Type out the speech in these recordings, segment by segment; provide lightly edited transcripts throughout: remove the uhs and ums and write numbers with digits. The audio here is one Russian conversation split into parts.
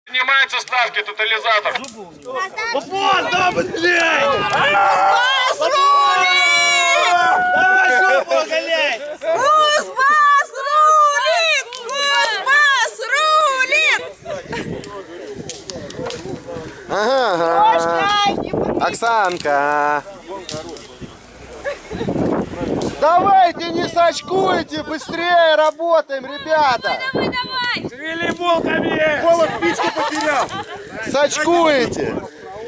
Поднимаются ставки, тотализатор. Попас, давай быстрее! Давай жопу оголяй! Кузбасс рулит! Кузбасс рулит! Ага. Оксанка. Давайте не сачкуйте, быстрее работаем, ребята. Давай, давай! Шевели булками! Вова спичку потерял. Сачкуете.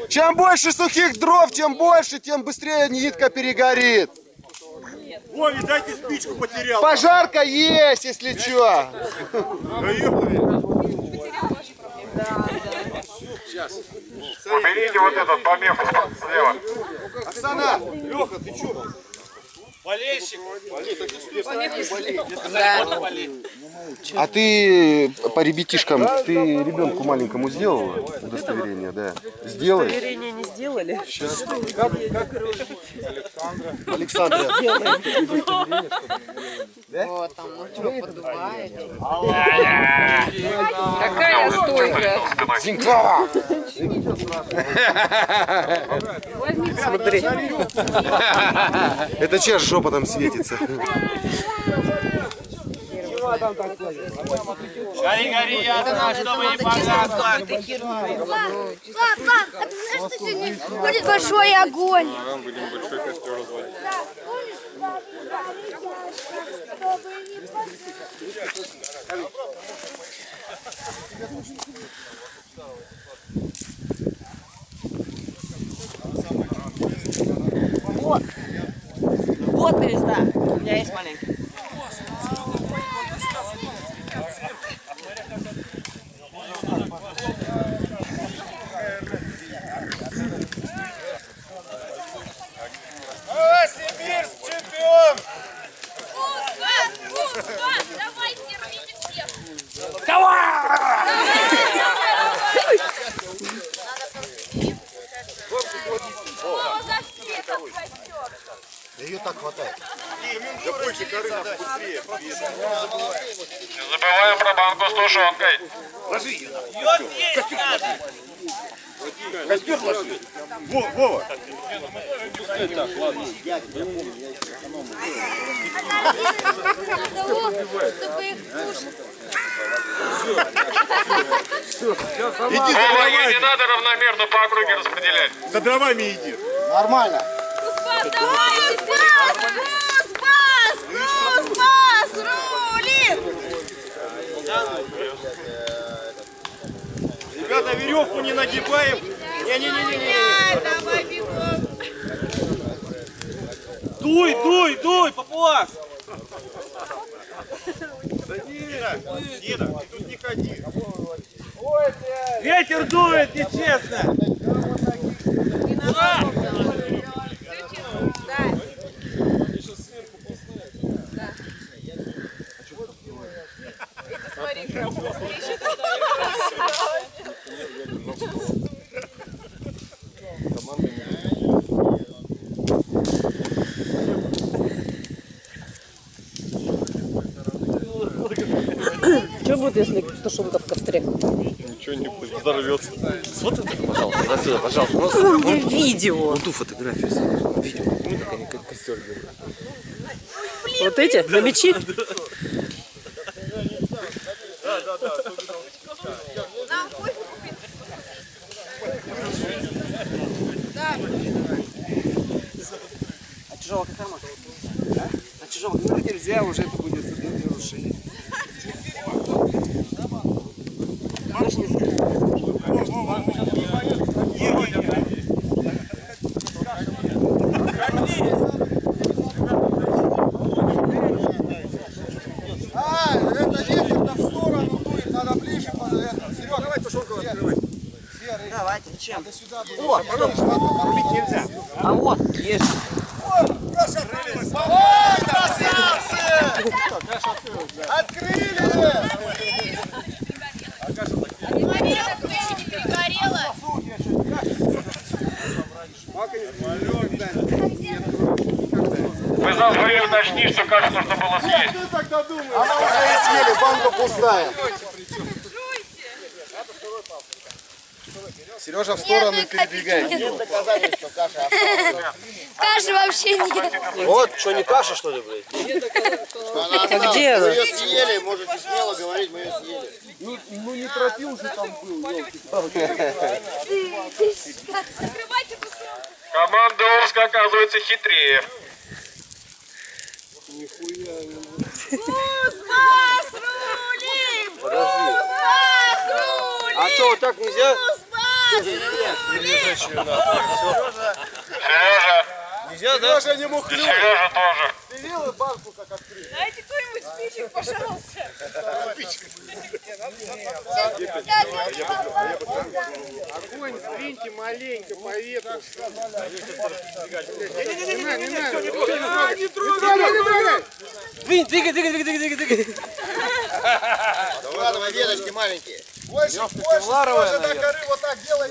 Чем больше сухих дров, тем больше, тем быстрее нитка перегорит. Вове, дайте спичку, потерял. Пожарка есть, если что. Уберите вот этот помех слева. Оксана, Леха, ты что? Болельщик. А ты по ребятишкам, ты ребенку маленькому сделала удостоверение, да? Сделай. Удостоверение не сделали. Сейчас. Александра. Вот там, ну что, подувает. Какая стойкая. Зинька! Смотри. Это чья жопа там светится? Гори, ясно, чтобы не погасло. Пап, а ты знаешь, что сегодня будет большой огонь? Нам будем большой костер разводить. Вот. Вот береста. У меня есть маленький. Сибирск чемпион! Кузбасс, давай, терпите всех! Ее так хватает. Не забываем про банку с тушенкой. Йод есть надо! Костер ложи. Вова. Вова, ей не надо равномерно по округе распределять. За дровами иди. Нормально. Кузбасс, давай, Кузбасс рулит! Ребята, веревку не нагибаем. Не-не-не-не. Давай, бегом! Дуй, попуас. Дида, ты тут не ходи. Ветер дует, нечестно. Что будет, если тушенка в костре? Ничего не будет, взорвется. Сфоткай, пожалуйста, отсюда, пожалуйста. Видео. Вот ту фотографию. Видео. Ну, так они как костер делают. Вот эти? На мечи? А чужого карма? А чужого карма нельзя, уже это будет нарушение. Это ветер-то в сторону дует, надо ближе. Серега, давай тушенку открывай. Давайте, чем? О, рубить нельзя. А вот, есть. Ой, красавцы! Открыли! Вы забыли уточнить, что кажется, что было съесть. Ты тогда думаешь? А мы уже и съели, банка пустая. Сережа в сторону передвигай. Каши вообще нет. Вот, что не каша, что ли, блядь? А где она? Мы ее съели, можете смело говорить, мы ее съели. Ну не тропил же там был. Закрывайте бутылку. Команда Орск оказывается хитрее. Кузбасс рулим! Кузбасс рулим! А что, вот так нельзя? Кузбасс! Нельзя, да? Сережа не мог клюнуть. Сережа тоже. Ты видел банку как открыть? Дайте кто-нибудь спичек, пожалуйста. Огонь, сдвиньте маленько по ветру. Не трогай! Двигай. Ладно, веточки маленькие. Больше, Сережа, до коры, вот так делай.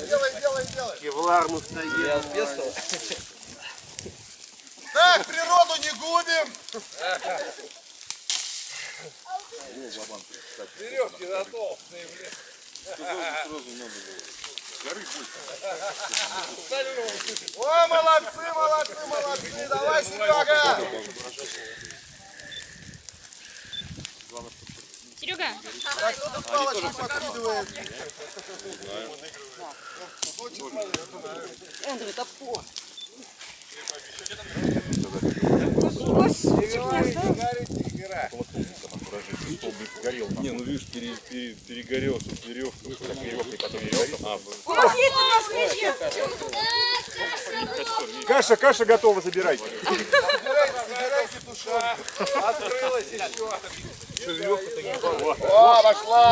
Кевлар мы стоим. Так, природу не губим. Ой, молодцы, давай, Серега. Серега, А кто тут палочку подкидывает? Не, ну видишь, перегорел, тут веревка, как веревка, потом веревка. Каша готова, забирайте. Забирайте тушенку. Что, веревка-то не О, пошла.